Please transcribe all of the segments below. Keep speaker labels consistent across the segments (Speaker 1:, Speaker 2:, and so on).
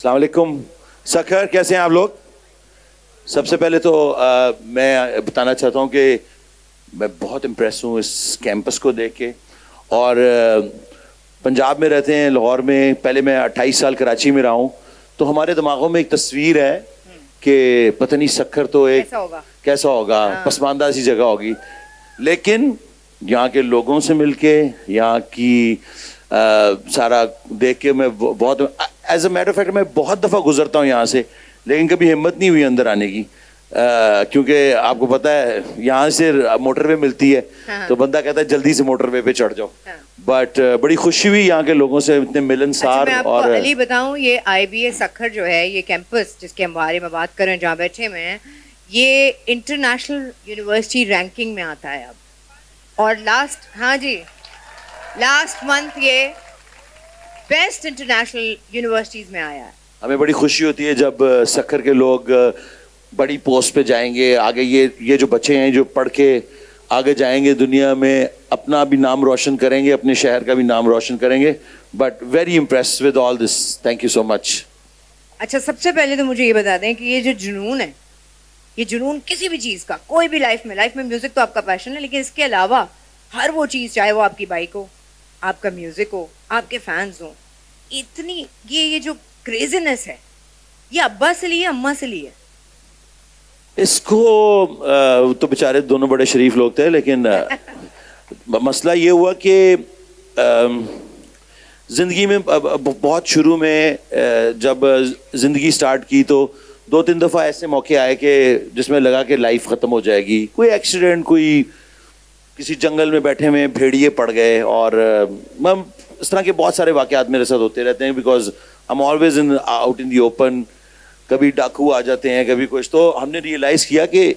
Speaker 1: السلام علیکم سکھر، کیسے ہیں آپ لوگ؟ سب سے پہلے تو میں بتانا چاہتا ہوں کہ میں بہت امپریس ہوں اس کیمپس کو دیکھ کے. اور پنجاب میں رہتے ہیں، لاہور میں. پہلے میں 28 سال کراچی میں رہا ہوں. تو ہمارے دماغوں میں ایک تصویر ہے کہ پتہ نہیں سکھر تو ایک کیسا ہوگا، پسماندہ سی جگہ ہوگی. لیکن یہاں کے لوگوں سے مل کے، یہاں کی سارا دیکھ کے میں بہت ایز اے میٹر فیکٹ میں بہت دفعہ گزرتا ہوں یہاں سے، لیکن کبھی ہمت نہیں ہوئی اندر آنے کی. کیونکہ آپ کو پتا ہے یہاں سے موٹر وے ملتی ہے تو بندہ کہتا ہے جلدی سے موٹر وے پہ چڑھ جاؤ. بٹ بڑی خوشی ہوئی یہاں کے لوگوں سے، اتنے ملنسار.
Speaker 2: میں آپ کو علی بتاؤں، یہ آئی بی اے سکھر جو ہے، یہ کیمپس جس کے بارے میں بات کریں جہاں بیٹھے ہوئے ہیں، یہ انٹرنیشنل یونیورسٹی رینکنگ میں آتا ہے اب. اور لاسٹ منتھ یہ بیسٹ انٹرنیشنل یونیورسٹیز میں آیا ہے.
Speaker 1: ہمیں بڑی خوشی ہوتی ہے جب سکھر کے لوگ بڑی پوسٹ پہ جائیں گے آگے. یہ جو بچے ہیں جو پڑھ کے آگے جائیں گے دنیا میں، اپنا بھی نام روشن کریں گے، اپنے شہر کا بھی نام روشن کریں گے. But very impress with all this. Thank you so much.
Speaker 2: اچھا، سب سے پہلے تو مجھے یہ بتا دیں کہ یہ جو جنون ہے، یہ جنون کسی بھی چیز کا، کوئی بھی لائف میں میوزک تو آپ کا پیشن ہے، لیکن اس کے علاوہ ہر وہ چیز، چاہے وہ آپ کی بائک ہو، آپ کا میوزک ہو، آپ کے فینز ہوں، اتنی یہ جو کریزینس ہے، یہ ابا سے لی ہے اماں سے لی ہے؟
Speaker 1: اس کو تو بیچارے دونوں بڑے شریف لوگ تھے، لیکن مسئلہ یہ ہوا کہ زندگی میں بہت شروع میں جب زندگی سٹارٹ کی تو 2-3 دفعہ ایسے موقع آئے کہ جس میں لگا کہ لائف ختم ہو جائے گی. کوئی ایکسیڈنٹ، کوئی کسی جنگل میں بیٹھے ہوئے بھیڑیے پڑ گئے، اور اس طرح کے بہت سارے واقعات میرے ساتھ ہوتے رہتے ہیں. Because I'm always out in the open. کبھی ڈاکو آ جاتے ہیں، کبھی کچھ. تو ہم نے ریئلائز کیا کہ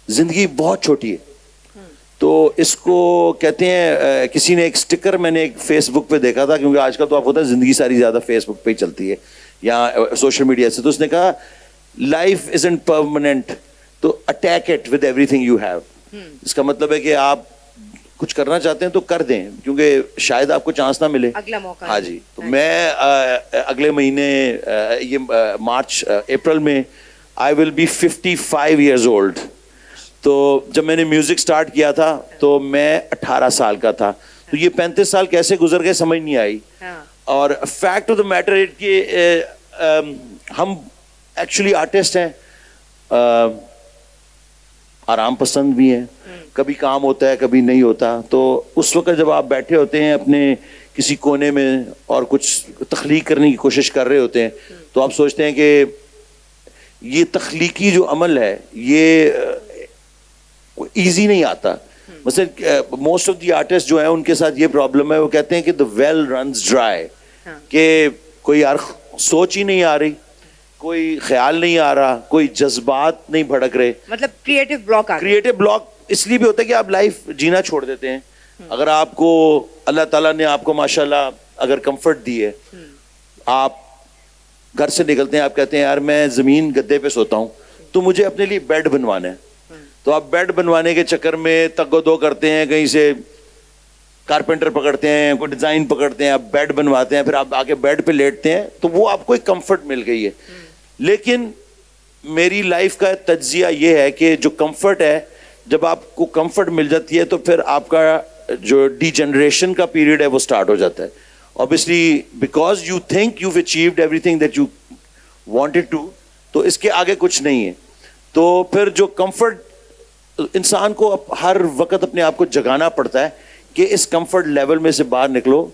Speaker 1: زندگی بہت چھوٹی ہے. تو اس کو کہتے ہیں، کسی نے ایک سٹکر میں نے ایک فیس بک پہ دیکھا تھا، کیونکہ آج کل تو آپ کو پتہ ہے زندگی ساری زیادہ فیس بک پہ ہی چلتی ہے یا سوشل میڈیا سے. تو اس نے کہا لائف ازنٹ پرماننٹ، تو attack it with everything you have. اس کا مطلب ہے کہ آپ کچھ کرنا چاہتے ہیں تو کر دیں، کیونکہ شاید آپ کو چانس نہ ملے
Speaker 2: اگلا موقع.
Speaker 1: ہاں جی. تو میں اگلے مہینے یہ مارچ اپریل میں آئی ول بی 55 ایئرز اولڈ. تو جب میں نے میوزک سٹارٹ کیا تھا تو میں 18 سال کا تھا. تو یہ 35 سال کیسے گزر گئے سمجھ نہیں آئی. اور فیکٹ آف دا میٹر ہے کہ ہم ایکچولی آرٹسٹ ہیں، آرام پسند بھی ہیں. کبھی کام ہوتا ہے، کبھی نہیں ہوتا. تو اس وقت جب آپ بیٹھے ہوتے ہیں اپنے کسی کونے میں اور کچھ تخلیق کرنے کی کوشش کر رہے ہوتے ہیں، تو آپ سوچتے ہیں کہ یہ تخلیقی جو عمل ہے یہ ایزی نہیں آتا. مثلا موسٹ آف دی آرٹسٹ جو ہیں ان کے ساتھ یہ پرابلم ہے، وہ کہتے ہیں کہ the well runs dry، کہ کوئی یار سوچ ہی نہیں آ رہی، کوئی خیال نہیں آ رہا، کوئی جذبات نہیں بھڑک رہے.
Speaker 2: مطلب کریٹو بلاک
Speaker 1: اس لیے بھی ہوتا ہے کہ آپ لائف جینا چھوڑ دیتے ہیں. اگر آپ کو اللہ تعالیٰ نے آپ کو ماشاءاللہ اگر کمفرٹ دی ہے، آپ گھر سے نکلتے ہیں، آپ کہتے ہیں یار میں زمین گدے پہ سوتا ہوں تو مجھے اپنے لیے بیڈ بنوانا ہے. تو آپ بیڈ بنوانے کے چکر میں تگ و دو کرتے ہیں، کہیں سے کارپینٹر پکڑتے ہیں، کوئی ڈیزائن پکڑتے ہیں، آپ بیڈ بنواتے ہیں، پھر آپ آ کے بیڈ پہ لیٹتے ہیں، تو وہ آپ کو ایک کمفرٹ مل گئی ہے. لیکن میری لائف کا تجزیہ یہ ہے کہ جو کمفرٹ ہے، جب آپ کو کمفرٹ مل جاتی ہے تو پھر آپ کا جو ڈی جنریشن کا پیریڈ ہے وہ سٹارٹ ہو جاتا ہے. obviously because you think you've achieved everything that you wanted to، تو اس کے آگے کچھ نہیں ہے. تو پھر جو کمفرٹ انسان کو ہر وقت اپنے آپ کو جگانا پڑتا ہے کہ اس کمفرٹ لیول میں سے باہر نکلو.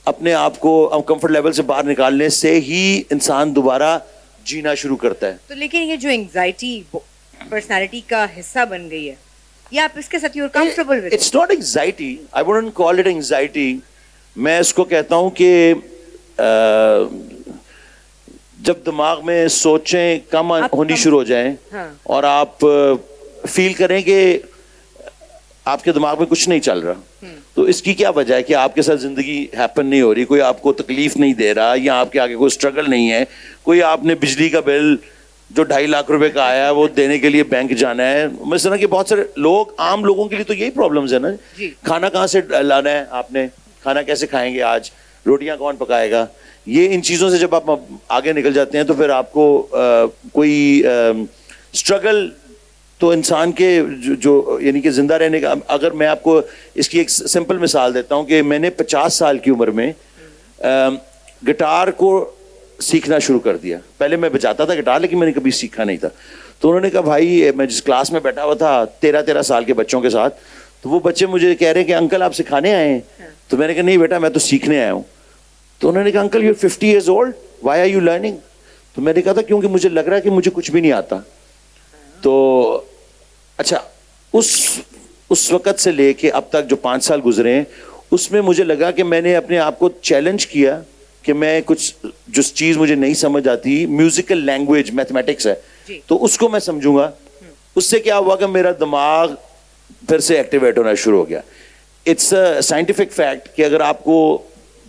Speaker 1: اپنے آپ کو کمفرٹ لیول سے باہر نکالنے سے ہی انسان دوبارہ جینا شروع کرتا ہے.
Speaker 2: تو لیکن یہ جو انگزائٹی پرسنالٹی کا حصہ بن گئی ہے، یا آپ اس کے ساتھ you comfortable with?
Speaker 1: It's not anxiety, I wouldn't call it anxiety. میں اس کو کہتا ہوں کہ جب دماغ میں سوچیں کم ہونی شروع ہو جائیں اور آپ فیل کریں کہ آپ کے دماغ میں کچھ نہیں چل رہا، تو اس کی کیا وجہ ہے کہ آپ کے ساتھ زندگی ہیپن نہیں ہو رہی، کوئی آپ کو تکلیف نہیں دے رہا، یا آپ کے آگے کوئی اسٹرگل نہیں ہے، کوئی آپ نے بجلی کا بل جو 2.5 لاکھ روپے کا آیا ہے وہ دینے کے لیے بینک جانا ہے. میں سنا کہ بہت سارے لوگ، عام لوگوں کے لیے تو یہی پرابلمز ہے نا. کھانا کہاں سے لانا ہے، آپ نے کھانا کیسے کھائیں گے آج، روٹیاں کون پکائے گا. یہ ان چیزوں سے جب آپ آگے نکل جاتے ہیں تو پھر آپ کو کوئی اسٹرگل تو انسان کے جو یعنی کہ زندہ رہنے کا. اگر میں آپ کو اس کی ایک سمپل مثال دیتا ہوں کہ میں نے 50 سال کی عمر میں گٹار کو سیکھنا شروع کر دیا. پہلے میں بجاتا تھا گٹار لیکن میں نے کبھی سیکھا نہیں تھا. تو انہوں نے کہا بھائی, میں جس کلاس میں بیٹھا ہوا تھا 13 سال کے بچوں کے ساتھ, تو وہ بچے مجھے کہہ رہے ہیں کہ انکل آپ سکھانے آئے ہیں. تو میں نے کہا نہیں بیٹا میں تو سیکھنے آیا ہوں. تو انہوں نے کہا uncle you 50 years old, why are you learning؟ تو میں نے کہا تھا کیونکہ مجھے لگ رہا ہے کہ مجھے کچھ بھی نہیں آتا. تو اچھا اس وقت سے لے کے اب تک جو 5 سال گزرے ہیں اس میں مجھے لگا کہ میں نے اپنے آپ کو چیلنج کیا کہ میں کچھ جس چیز مجھے نہیں سمجھ آتی, میوزیکل لینگویج میتھمیٹکس ہے, تو اس کو میں سمجھوں گا. اس سے کیا ہوا کہ میرا دماغ پھر سے ایکٹیویٹ ہونا شروع ہو گیا. اٹس اے سائنٹیفک فیکٹ کہ اگر آپ کو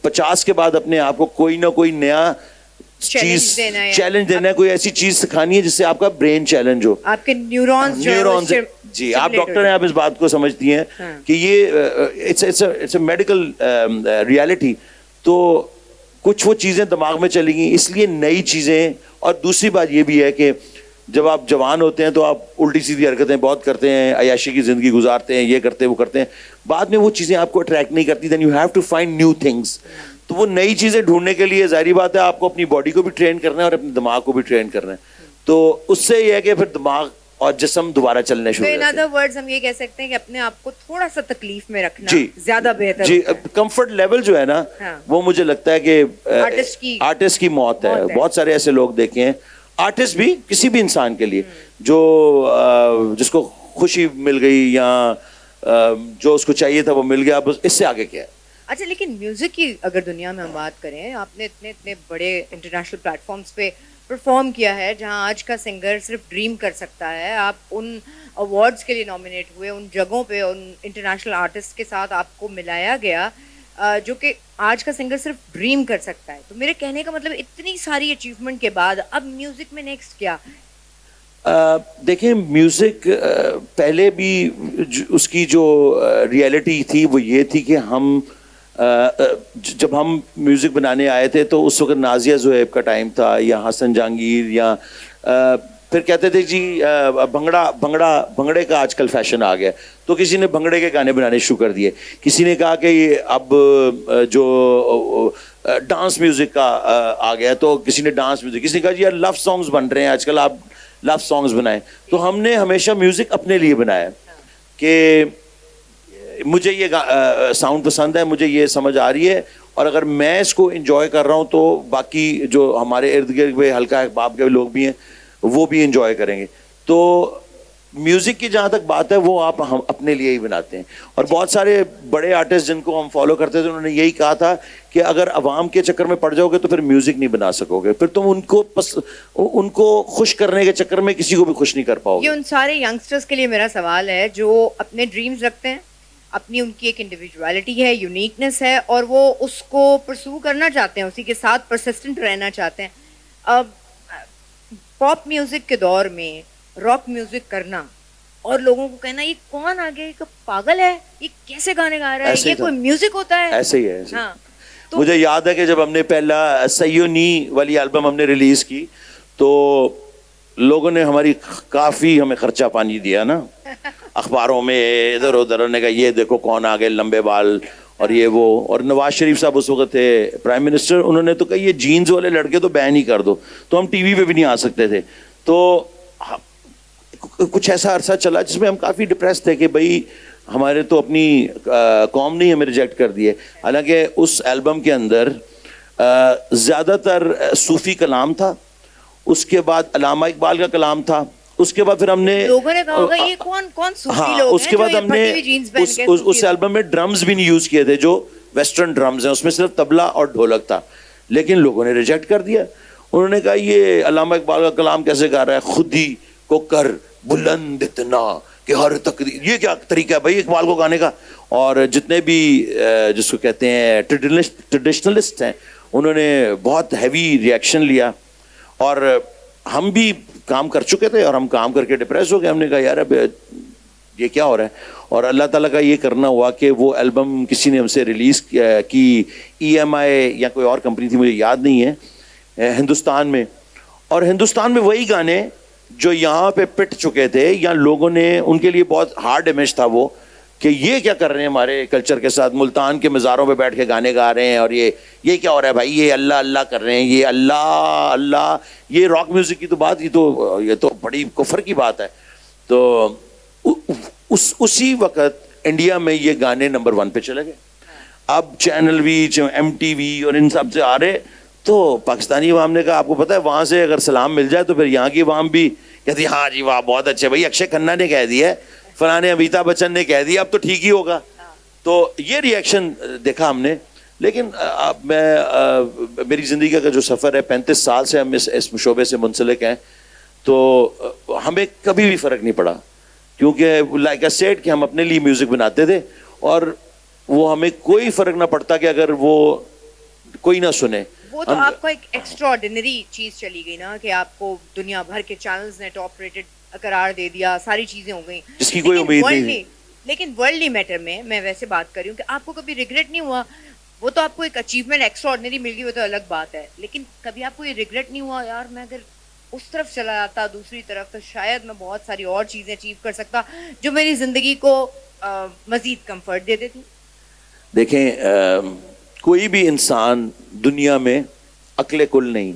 Speaker 1: 50 کے بعد اپنے آپ کو کوئی نہ کوئی نیا چیز چیلنج دینا ہے, کوئی ایسی چیز سکھانی ہے جس سے آپ کا برین چیلنج ہو,
Speaker 2: آپ کے نیورونز.
Speaker 1: جی آپ ڈاکٹر ہیں, آپ اس بات کو سمجھتی ہیں کہ یہ اٹس اے میڈیکل ریالٹی. تو کچھ وہ چیزیں دماغ میں چلی گئیں, اس لیے نئی چیزیں. اور دوسری بات یہ بھی ہے کہ جب آپ جوان ہوتے ہیں تو آپ الٹی سیدھی حرکتیں بہت کرتے ہیں, عیاشی کی زندگی گزارتے ہیں, یہ کرتے ہیں وہ کرتے ہیں. بعد میں وہ چیزیں آپ کو اٹریکٹ نہیں کرتی. Then you have to find new things. تو وہ نئی چیزیں ڈھونڈنے کے لیے ظاہری بات ہے آپ کو اپنی باڈی کو بھی ٹرین کرنا ہے اور اپنے دماغ کو بھی ٹرین کرنا ہے. تو اس سے یہ ہے کہ پھر دماغ اور جسم دوبارہ چلنے شروع ہوتے ہیں.
Speaker 2: ان ادر ورڈز ہم یہ کہہ سکتے ہیں کہ اپنے آپ کو تھوڑا سا تکلیف میں رکھنا زیادہ بہتر.
Speaker 1: جی کمفرٹ لیول جو ہے نا وہ مجھے لگتا ہے کہ آرٹسٹ کی موت ہے. بہت سارے ایسے لوگ دیکھے ہیں, آرٹسٹ بھی کسی بھی انسان کے لیے جو جس کو خوشی مل گئی یا جو اس کو چاہیے تھا وہ مل گیا, بس اس سے آگے کیا ہے.
Speaker 2: اچھا لیکن میوزک کی اگر دنیا میں ہم بات کریں, آپ نے اتنے بڑے انٹرنیشنل پلیٹ فارمز پہ پرفارم کیا ہے جہاں آج کا سنگر صرف ڈریم کر سکتا ہے. آپ ان ایوارڈز کے لیے نامینیٹ ہوئے, ان جگہوں پہ ان انٹرنیشنل آرٹسٹ کے ساتھ آپ کو ملایا گیا جو کہ آج کا سنگر صرف ڈریم کر سکتا ہے. تو میرے کہنے کا مطلب اتنی ساری اچیومنٹ کے بعد اب میوزک میں نیکسٹ کیا؟
Speaker 1: دیکھیں میوزک پہلے بھی اس کی جو ریئلٹی تھی وہ یہ تھی کہ ہم جب ہم میوزک بنانے آئے تھے تو اس وقت نازیہ زہیب کا ٹائم تھا یا حسن جہانگیر, یا پھر کہتے تھے جی بھنگڑے کا آج کل فیشن آ گیا, تو کسی نے بھنگڑے کے گانے بنانے شروع کر دیے. کسی نے کہا کہ اب جو ڈانس میوزک کا آ گیا تو کسی نے ڈانس میوزک, کسی نے کہا جی یار لو سانگز بن رہے ہیں آج کل, آپ لو سانگز بنائیں. تو ہم نے ہمیشہ میوزک اپنے لیے بنایا کہ مجھے یہ ساؤنڈ پسند ہے, مجھے یہ سمجھ آ رہی ہے, اور اگر میں اس کو انجوائے کر رہا ہوں تو باقی جو ہمارے ارد گرد حلقہ احباب کے لوگ بھی ہیں وہ بھی انجوائے کریں گے. تو میوزک کی جہاں تک بات ہے وہ آپ ہم اپنے لیے ہی بناتے ہیں. اور بہت سارے بڑے آرٹسٹ جن کو ہم فالو کرتے تھے انہوں نے یہی کہا تھا کہ اگر عوام کے چکر میں پڑ جاؤ گے تو پھر میوزک نہیں بنا سکو گے, پھر تم ان کو خوش کرنے کے چکر میں کسی کو بھی خوش نہیں کر پاؤ گے.
Speaker 2: یہ ان سارے ینگسٹرز کے لیے میرا سوال ہے جو اپنے ڈریمز رکھتے ہیں, اپنی ان کی ایک انڈیویجوالٹی ہے, یونیکنیس ہے, اور وہ اس کو پرسو کرنا چاہتے ہیں, اسی کے ساتھ پرسسٹنٹ رہنا چاہتے ہیں. اب پاپ میوزک کے دور میں راک میوزک کرنا اور لوگوں کو کہنا یہ کون آ گیا, یہ پاگل ہے, یہ کیسے گانے گا رہا ہے, یہ کوئی میوزک ہوتا ہے؟
Speaker 1: ایسے ہی ہے. ہاں مجھے یاد ہے کہ جب ہم نے پہلا سیو نی والی البم ہم نے ریلیز کی تو لوگوں نے ہماری کافی ہمیں خرچہ پانی دیا نا, اخباروں میں ادھر ادھر, نے کہا یہ دیکھو کون آ گئے لمبے بال اور یہ وہ. اور نواز شریف صاحب اس وقت تھے پرائم منسٹر, انہوں نے تو کہا یہ جینز والے لڑکے تو بین ہی کر دو, تو ہم ٹی وی پہ بھی نہیں آ سکتے تھے. تو کچھ ایسا عرصہ چلا جس میں ہم کافی ڈپریس تھے کہ بھائی ہمارے تو اپنی قوم نے ہمیں ریجیکٹ کر دیے. حالانکہ اس البم کے اندر زیادہ تر صوفی کلام تھا, اس کے بعد علامہ اقبال کا کلام تھا, اس کے بعد پھر ہم نے
Speaker 2: لوگوں نے کہا ہوگا یہ کون صوفی لوگ ہیں,
Speaker 1: اس کے بعد ہم نے اس البم میں ڈرمز بھی نہیں یوز کیے تھے جو ویسٹرن ڈرمز ہیں, اس میں صرف تبلا اور ڈھولک تھا. لیکن لوگوں نے ریجیکٹ کر دیا. انہوں نے کہا یہ علامہ اقبال کا کلام کیسے گا رہا ہے, خود ہی کو کر بلند اتنا کہ ہر تقدیر, یہ کیا طریقہ ہے بھائی اقبال کو گانے کا. اور جتنے بھی جس کو کہتے ہیں ٹریڈیشنلسٹ ہیں انہوں نے بہت ہیوی ریئیکشن لیا, اور ہم بھی کام کر چکے تھے اور ہم کام کر کے ڈپریس ہو گئے. ہم نے کہا یار اب یہ کیا ہو رہا ہے. اور اللہ تعالیٰ کا یہ کرنا ہوا کہ وہ البم کسی نے ہم سے ریلیز کی, EMI یا کوئی اور کمپنی تھی مجھے یاد نہیں ہے, ہندوستان میں. اور ہندوستان میں وہی گانے جو یہاں پہ پٹ چکے تھے, یا لوگوں نے ان کے لیے بہت ہارڈ امیج تھا وہ کہ یہ کیا کر رہے ہیں ہمارے کلچر کے ساتھ, ملتان کے مزاروں پہ بیٹھ کے گانے گا رہے ہیں, اور یہ کیا ہو رہا ہے بھائی, یہ اللہ اللہ کر رہے ہیں, یہ اللہ اللہ, یہ راک میوزک کی تو بات, یہ تو بڑی کفر کی بات ہے. تو اسی وقت انڈیا میں یہ گانے نمبر 1 پہ چلے گئے. اب چینل وی, MTV اور ان سب سے آ رہے, تو پاکستانی عوام نے کہا آپ کو پتہ ہے وہاں سے اگر سلام مل جائے تو پھر یہاں کی عوام بھی کہتی ہے ہاں جی واہ بہت اچھے, بھائی اکشے کھنہ نے کہہ دیا ہے, فلاں امیتابھ بچن نے کہہ دیا, اب تو ٹھیک ہی ہوگا. تو یہ ریئیکشن دیکھا ہم نے. لیکن میری زندگی کا جو سفر ہے 35 سال سے ہم اس شعبے سے منسلک ہیں, تو ہمیں کبھی بھی فرق نہیں پڑا, کیونکہ لائک اے سیڈ کہ ہم اپنے لیے میوزک بناتے تھے, اور وہ ہمیں کوئی فرق نہ پڑتا کہ اگر وہ کوئی نہ سنے.
Speaker 2: وہ تو آپ کو ایک ایکسٹرا آرڈینری چیز چلی گئی نا, کہ آپ کو دنیا بھر کے چینلز نے ٹاپ ریٹڈ قرار دے دیا, ساری چیزیں ہو گئیں
Speaker 1: جس کی کوئی امید نہیں.
Speaker 2: لیکن ورلڈلی میٹر میں ویسے بات کر رہی ہوں کہ آپ کو کبھی ریگریٹ نہیں ہوا. وہ تو آپ کو ایک اچیومنٹ ایکسٹرا آرڈینری مل گئی, وہ تو الگ بات ہے, لیکن کبھی آپ کو یہ ریگریٹ نہیں ہوا یار میں اگر اس طرف چلا جاتا دوسری طرف تو شاید میں بہت ساری اور چیزیں اچیو کر سکتا جو میری زندگی کو مزید کمفرٹ دیتے تھی؟
Speaker 1: دیکھیں کوئی بھی انسان دنیا میں عقل کل نہیں.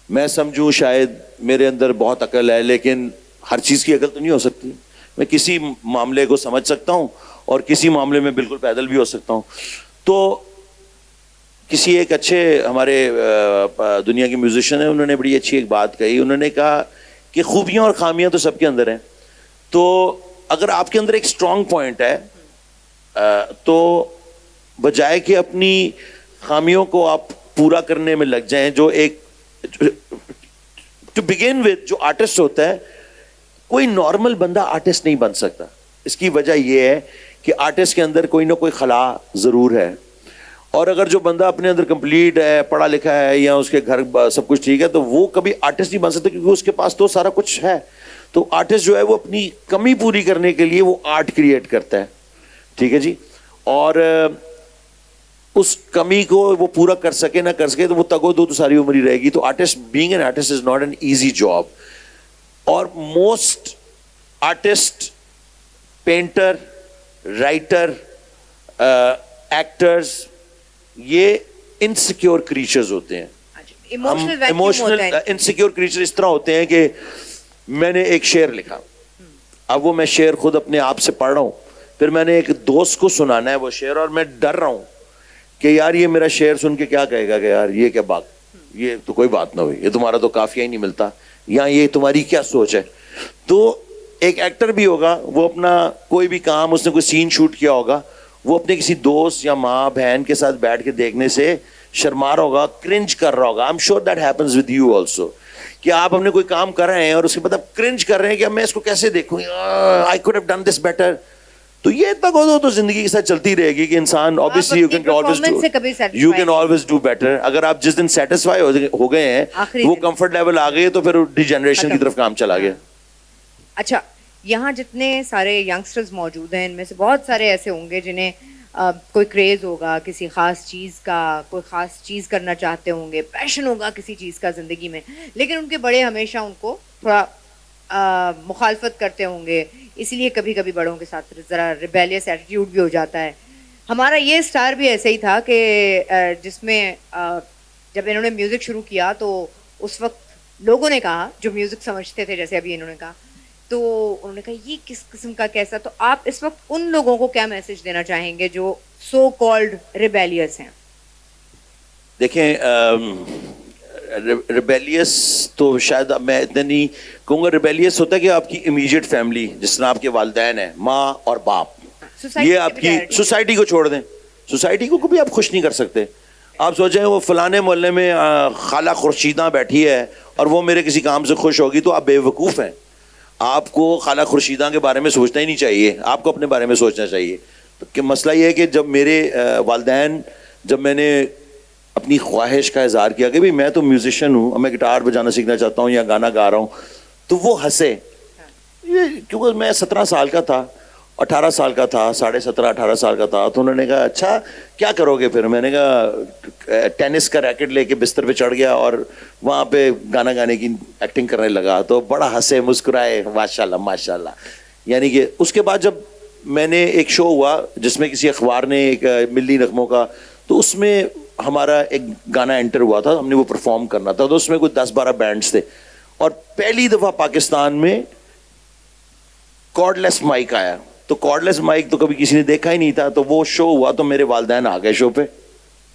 Speaker 1: میں سمجھوں شاید میرے اندر بہت عقل ہے, لیکن ہر چیز کی عقل تو نہیں ہو سکتی. میں کسی معاملے کو سمجھ سکتا ہوں اور کسی معاملے میں بالکل پیدل بھی ہو سکتا ہوں. تو کسی ایک اچھے ہمارے دنیا کے میوزیشین ہیں, انہوں نے بڑی اچھی ایک بات کہی. انہوں نے کہا کہ خوبیاں اور خامیاں تو سب کے اندر ہیں, تو اگر آپ کے اندر ایک اسٹرانگ پوائنٹ ہے تو بجائے کہ اپنی خامیوں کو آپ پورا کرنے میں لگ جائیں, جو ایک ٹو بگن وتھ جو آرٹسٹ ہوتا ہے, کوئی نارمل بندہ آرٹسٹ نہیں بن سکتا. اس کی وجہ یہ ہے کہ آرٹسٹ کے اندر کوئی نہ کوئی خلا ضرور ہے, اور اگر جو بندہ اپنے اندر کمپلیٹ ہے, پڑھا لکھا ہے, یا اس کے گھر سب کچھ ٹھیک ہے, تو وہ کبھی آرٹسٹ نہیں بن سکتا, کیونکہ اس کے پاس تو سارا کچھ ہے. تو آرٹسٹ جو ہے وہ اپنی کمی پوری کرنے کے لیے وہ آرٹ کریٹ کرتا ہے, ٹھیک ہے جی, اور اس کمی کو وہ پورا کر سکے نہ کر سکے تو وہ تگو دو تو ساری عمر ہی رہے گی. تو artist being an artist is not an easy job. اور most artist, painter, writer, actors, یہ انسیکیور کریچرز ہوتے ہیں. ایموشنل انسیکیور کریچر اس طرح ہوتے ہیں کہ میں نے ایک شعر لکھا, اب وہ میں شعر خود اپنے آپ سے پڑھ رہا ہوں, پھر میں نے ایک دوست کو سنانا ہے وہ شعر, اور میں ڈر رہا ہوں کہ یار یہ میرا شعر سن کے کیا کہے گا کہ یار یہ کیا بات, یہ تو کوئی بات نہ ہوئی, یہ تمہارا تو قافیہ ہی نہیں ملتا, یا یہ تمہاری کیا سوچ ہے. تو ایک ایکٹر بھی ہوگا, وہ اپنا کوئی بھی کام, اس نے کوئی سین شوٹ کیا ہوگا, وہ اپنے کسی دوست یا ماں بہن کے ساتھ بیٹھ کے دیکھنے سے شرما رہا ہوگا, کرنج کر رہا ہوگا. I'm sure that happens with you also, کہ آپ اپنے کوئی کام کر رہے ہیں اور اس کے بعد آپ کرنج کر رہے ہیں کہ اب میں اس کو کیسے دیکھوں, I could have done this better. تو یہ تک ہو تو زندگی کے ساتھ چلتی رہے گی کہ انسان obviously you can always do better. اگر آپ جس دن سیٹسفائی ہو گئے ہیں, وہ کمفرٹ لیول آ گئی, تو پھر ڈیجنریشن کی طرف کام چلا گیا.
Speaker 2: اچھا, یہاں جتنے سارے ینگسٹرز موجود ہیں ان میں سے بہت سارے ایسے ہوں گے جنہیں کوئی کریز ہوگا کسی خاص چیز کا, کوئی خاص چیز کرنا چاہتے ہوں گے, پیشن ہوگا کسی چیز کا زندگی میں, لیکن ان کے بڑے ہمیشہ ان کو تھوڑا مخالفت کرتے ہوں گے, اس لیے کبھی کبھی بڑوں کے ساتھ ذرا ریبیلیس ایٹیٹیوڈ بھی ہو جاتا ہے. ہمارا یہ اسٹار بھی ایسے ہی تھا کہ جس میں جب انہوں نے میوزک شروع کیا تو اس وقت لوگوں نے کہا, جو میوزک سمجھتے تھے جیسے ابھی انہوں نے کہا, تو انہوں نے کہا یہ کس قسم کا کیسا. تو آپ اس وقت ان لوگوں کو کیا میسج دینا چاہیں گے جو سو کالڈ ریبیلیس ہیں؟
Speaker 1: دیکھیں ریبیلیس تو شاید میں اتنا نہیں کہوں گا. ریبیلیس ہوتا ہے کہ آپ کی امیجیٹ فیملی, جس طرح آپ کے والدین ہیں, ماں اور باپ, یہ آپ کی سوسائٹی کو چھوڑ دیں. سوسائٹی کو کبھی آپ خوش نہیں کر سکتے. آپ سوچیں وہ فلانے محلے میں خالہ خورشیدہ بیٹھی ہے اور وہ میرے کسی کام سے خوش ہوگی, تو آپ بے وقوف ہیں. آپ کو خالہ خورشیدہ کے بارے میں سوچنا ہی نہیں چاہیے, آپ کو اپنے بارے میں سوچنا چاہیے. کہ مسئلہ یہ ہے کہ جب میرے والدین, جب میں نے اپنی خواہش کا اظہار کیا کہ بھئی میں تو میوزیشین ہوں, میں گٹار بجانا سیکھنا چاہتا ہوں یا گانا گا رہا ہوں, تو وہ ہنسے. یہ کیونکہ میں 17 سال کا تھا, 18 سال کا تھا, 17.5 18 سال کا تھا, تو انہوں نے کہا اچھا کیا کرو گے پھر. میں نے کہا ٹینس کا ریکٹ لے کے بستر پہ چڑھ گیا اور وہاں پہ گانا گانے کی ایکٹنگ کرنے لگا. تو بڑا ہنسے مسکرائے, ماشاء اللہ ماشاء اللہ. یعنی کہ اس کے بعد جب میں نے ایک شو ہوا جس میں کسی اخبار نے ایک ملی نغموں کا, تو اس میں ہمارا ایک گانا انٹر ہوا تھا, ہم نے وہ پرفارم کرنا تھا. تو اس میں کوئی 10-12 بینڈس تھے اور پہلی دفعہ پاکستان میں کارڈ لیس مائک آیا. تو کارڈ لیس مائک تو کبھی کسی نے دیکھا ہی نہیں تھا. تو وہ شو ہوا تو میرے والدین آ گئے شو پہ,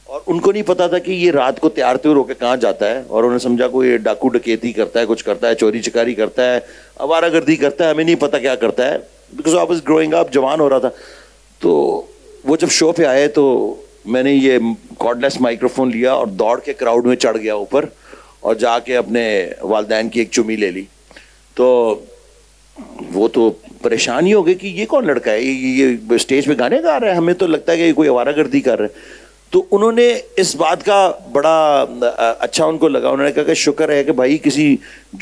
Speaker 1: اور ان کو نہیں پتا تھا کہ یہ رات کو تیار تیار ہو کے کہاں جاتا ہے, اور انہوں نے سمجھا کوئی ڈاکو ڈکیتی کرتا ہے, کچھ کرتا ہے, چوری چکاری کرتا ہے, آوارہ گردی کرتا ہے, ہمیں نہیں پتا کیا کرتا ہے, because I was growing up, جوان ہو رہا تھا. تو وہ جب شو پہ آئے تو میں نے یہ کارڈ لیس مائکروفون لیا اور دوڑ کے کراؤڈ میں چڑھ گیا اوپر, اور جا کے اپنے والدین کی ایک چمی لے لی. تو وہ تو پریشان ہی ہو گئے کہ یہ کون لڑکا ہے, یہ اسٹیج پہ گانے گا رہا ہے, ہمیں تو لگتا ہے کہ یہ کوئی آوارہ گردی کر رہا ہے. تو انہوں نے اس بات کا بڑا اچھا ان کو لگا, انہوں نے کہا کہ شکر ہے کہ بھائی کسی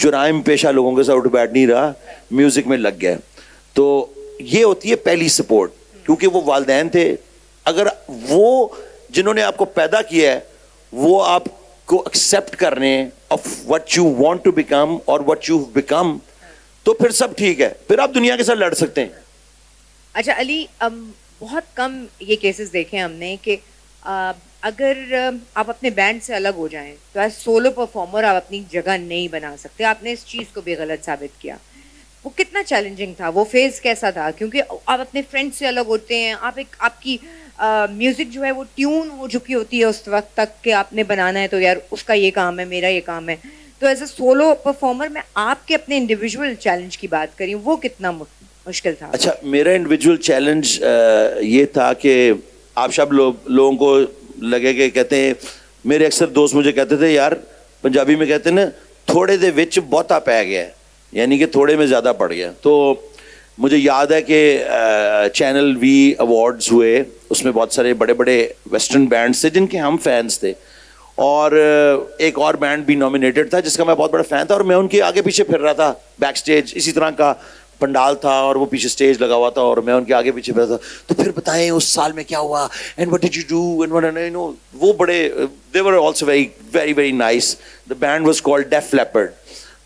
Speaker 1: جرائم پیشہ لوگوں کے ساتھ اٹھ بیٹھ نہیں رہا, میوزک میں لگ گیا. تو یہ ہوتی ہے پہلی سپورٹ, کیونکہ وہ والدین تھے. اگر وہ جنہوں نے آپ کو پیدا کیا ہے وہ آپ کو ایکسیپٹ کر رہے ہیں of what you want to become اور وٹ یو بیکم, تو پھر سب ٹھیک ہے, پھر آپ دنیا کے ساتھ لڑ سکتے ہیں.
Speaker 2: اچھا علی, بہت کم یہ کیسز دیکھے ہم نے کہ اگر آپ اپنے بینڈ سے الگ ہو جائیں تو ایز سولو پرفارمر آپ اپنی جگہ نہیں بنا سکتے. آپ نے اس چیز کو بھی غلط ثابت کیا. وہ کتنا چیلنجنگ تھا, وہ فیز کیسا تھا؟ کیونکہ آپ اپنے فرینڈ سے الگ ہوتے ہیں, آپ کی میوزک جو ہے وہ ٹیون ہو چکی ہوتی ہے اس وقت تک کہ آپ نے بنانا ہے, تو یار اس کا یہ کام ہے, میرا یہ کام ہے. تو ایز اے سولو پرفارمر میں آپ کے اپنے انڈیویجول چیلنج کی بات کری, وہ کتنا مشکل تھا؟
Speaker 1: اچھا, میرا انڈیویجول چیلنج یہ تھا کہ آپ سب لوگوں کو لگے کہ کہتے ہیں, میرے اکثر دوست مجھے کہتے تھے یار پنجابی میں کہتے ہیں نا تھوڑے دے وچ بہتا پی گیا ہے, یعنی کہ تھوڑے میں زیادہ پڑ گیا. تو مجھے یاد ہے کہ چینل وی ایوارڈز ہوئے, اس میں بہت سارے بڑے بڑے ویسٹرن بینڈس تھے جن کے ہم فینس تھے, اور ایک اور بینڈ بھی نامینیٹڈ تھا جس کا میں بہت بڑا فین تھا, اور میں ان کے آگے پیچھے پھر رہا تھا بیک اسٹیج. اسی طرح کا پنڈال تھا اور وہ پیچھے اسٹیج لگا ہوا تھا اور میں ان کے آگے پیچھے بیٹھا تھا. تو پھر بتائیں اس سال میں کیا ہوا, and what did you do, and what you know, وہ بڑے they were also very very very nice. The band was called Def Leppard.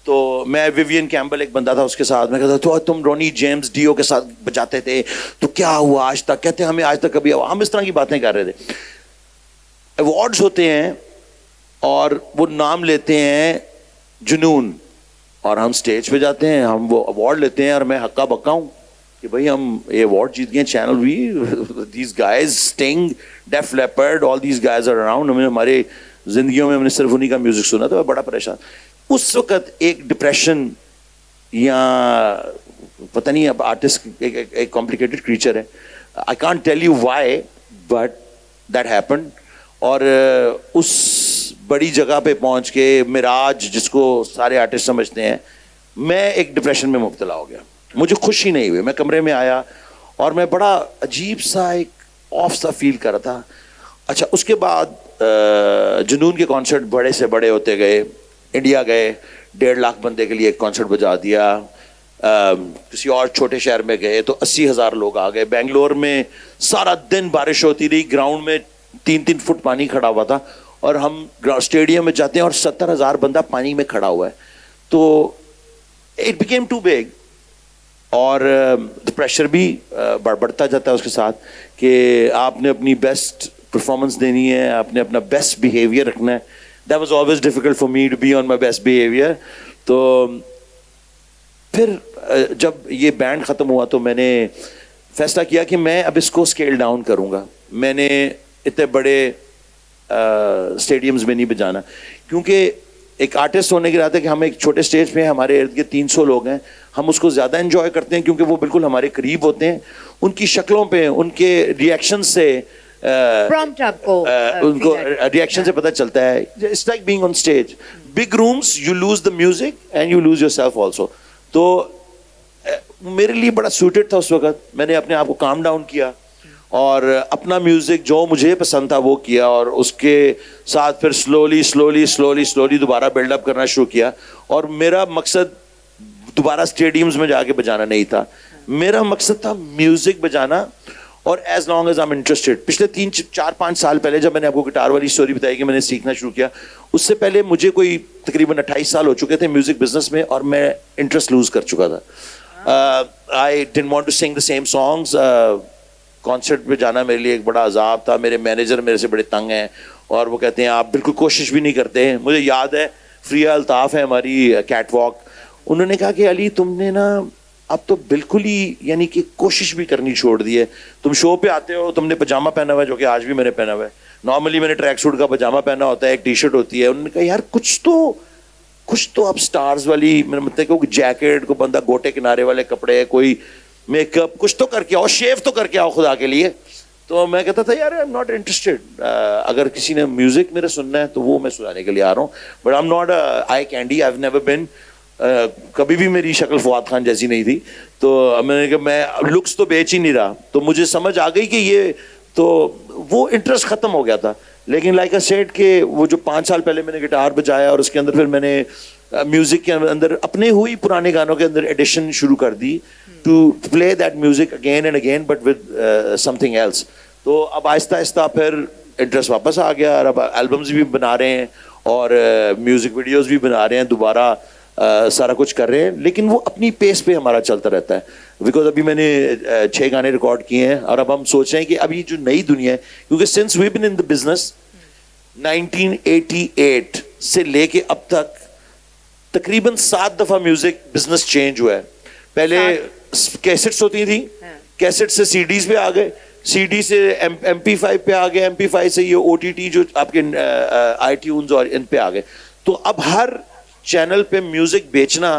Speaker 1: تو میں ویوین کیمبل ایک بندہ تھا اس کے ساتھ, میں کہتا تو تم رونی جیمز ڈیو کے ساتھ بجاتے تھے, تو کیا ہوا آج تک؟ کہتے ہمیں آج تک کبھی ہوا. ہم اس طرح کی باتیں کر رہے تھے. ایوارڈز ہوتے ہیں اور وہ نام لیتے ہیں جنون, اور ہم سٹیج پہ جاتے ہیں, ہم وہ ایوارڈ لیتے ہیں, اور میں ہکا بکا ہوں کہ بھائی ہم یہ ایوارڈ جیت گئے, Channel V, these guys, Sting, Def Leppard, all these guys are around. ہماری زندگیوں میں ہم نے صرف انہیں کا میوزک سنا, تو میں بڑا پریشان. اس وقت ایک ڈپریشن, یا پتہ نہیں, اب آرٹسٹ ایک کمپلیکیٹڈ کریچر ہے, I can't tell you why but that happened. اور اس بڑی جگہ پہ پہنچ کے معراج جس کو سارے آرٹسٹ سمجھتے ہیں, میں ایک ڈپریشن میں مبتلا ہو گیا. مجھے خوشی نہیں ہوئی. میں کمرے میں آیا اور میں بڑا عجیب سا ایک آف سا فیل کر رہا تھا. اچھا, اس کے بعد جنون کے کانسرٹ بڑے سے بڑے ہوتے گئے. انڈیا گئے, 1.5 لاکھ بندے کے لیے ایک کانسرٹ بجا دیا. کسی اور چھوٹے شہر میں گئے تو 80,000 لوگ آ گئے. بنگلور میں سارا دن بارش ہوتی رہی, گراؤنڈ میں 3-3 فٹ پانی کھڑا ہوا تھا, اور ہم اسٹیڈیم میں جاتے ہیں اور 70,000 بندہ پانی میں کھڑا ہوا ہے. تو اٹ بیکیم ٹو بگ, اور پریشر بھی بڑھتا جاتا ہے اس کے ساتھ کہ آپ نے اپنی بیسٹ پرفارمنس دینی ہے, آپ نے اپنا بیسٹ بیہیویئر رکھنا ہے. That was always difficult for me to be on my best behavior. تو پھر جب یہ بینڈ ختم ہوا تو میں نے فیصلہ کیا کہ میں اب اس کو اسکیل ڈاؤن کروں گا. میں نے اتنے بڑے اسٹیڈیمز میں نہیں بجانا, کیونکہ ایک آرٹسٹ ہونے کی بات ہے کہ ہم ایک چھوٹے اسٹیج پہ, ہمارے ارد گرد 300 لوگ ہیں, ہم اس کو زیادہ انجوائے کرتے ہیں کیونکہ وہ بالکل ہمارے قریب ہوتے ہیں. ان کی شکلوں پہ, ان کے ریئیکشن سے, ان کو ریئیکشن سے پتہ چلتا ہے. It's like being on stage. Big rooms, you lose the music and you lose yourself also. تو میرے لیے بڑا سوٹیڈ تھا اس وقت. میں نے اپنے آپ کو کام ڈاؤن کیا اور اپنا میوزک جو مجھے پسند تھا وہ کیا, اور اس کے ساتھ پھر سلولی دوبارہ بلڈ اپ کرنا شروع کیا. اور میرا مقصد دوبارہ اسٹیڈیمز میں جا کے بجانا نہیں تھا. میرا مقصد تھا میوزک بجانا, اور as long as I am interested. پچھلے 3-4-5 سال پہلے جب میں نے آپ کو گٹار والی اسٹوری بتائی کہ میں نے سیکھنا شروع کیا, اس سے پہلے مجھے کوئی تقریباً 28 سال ہو چکے تھے میوزک بزنس میں, اور میں انٹرسٹ لوز کر چکا تھا. آئی ڈنٹ وانٹ ٹو سنگ دا سیم سانگس. کانسرٹ پہ جانا میرے لیے ایک بڑا عذاب تھا. میرے مینیجر میرے سے بڑے تنگ ہیں, اور وہ کہتے ہیں آپ بالکل کوشش بھی نہیں کرتے ہیں. مجھے یاد ہے فریہ الطاف ہے ہماری کیٹ واک, انہوں نے کہا کہ علی تم نے نا اب تو بالکل ہی یعنی کہ کوشش بھی کرنی چھوڑ دی ہے. تم شو پہ آتے ہو, تم نے پجامہ پہنا ہوا ہے, جو کہ آج بھی میں نے پہنا ہوا ہے. نارملی میں نے ٹریک سوٹ کا پجامہ پہنا ہوتا ہے, ایک ٹی شرٹ ہوتی ہے. انہوں نے کہا یار کچھ تو اب سٹارز والی, میں مطلب کوئی جیکٹ, کوئی بندہ گوٹے کنارے والے کپڑے, کوئی میک اپ, کچھ تو کر کے آؤ, شیو تو کر کے آؤ خدا کے لیے. تو میں کہتا تھا یار آئی ایم ناٹ انٹرسٹیڈ, اگر کسی نے میوزک میرا سننا ہے تو وہ میں سنانے کے لیے آ رہا ہوں, but I am not I candy. I have never been, کبھی بھی میری شکل فواد خان جیسی نہیں تھی. تو میں نے کہا میں لکس تو بیچ ہی نہیں رہا. تو مجھے سمجھ آ گئی کہ یہ تو وہ انٹرسٹ ختم ہو گیا تھا. لیکن لائک اے سیڈ کہ وہ جو 5 سال پہلے میں نے گٹار بجایا, اور اس کے اندر پھر میں نے میوزک کے اندر اپنے ہوئی پرانے گانوں کے اندر ایڈیشن شروع کر دی to play that music again and again but with something else. تو اب آہستہ آہستہ پھر انٹرسٹ واپس آ گیا, اور اب البمز بھی بنا رہے ہیں, اور میوزک ویڈیوز بھی بنا رہے ہیں, دوبارہ سارا کچھ کر رہے ہیں. لیکن وہ اپنی پیس پہ ہمارا چلتا رہتا ہے, بیکاز ابھی میں نے 6 گانے ریکارڈ کیے ہیں, اور اب ہم سوچ رہے ہیں کہ ابھی جو نئی دنیا ہے, کیونکہ since we bin in the business 1988 سے لے کے اب تک تقریباً 7 دفعہ میوزک بزنس چینج ہوا ہے. پہلے کیسٹس ہوتی تھیں, کیسٹ سے سی ڈیز پہ آ گئے, سی ڈی سے ایم پی 5 پہ آ گئے, ایم پی 5 سے یہ او ٹی ٹی جو آپ کے آئی ٹیونز اور ان پہ آ گئے. تو اب ہر چینل پہ میوزک بیچنا,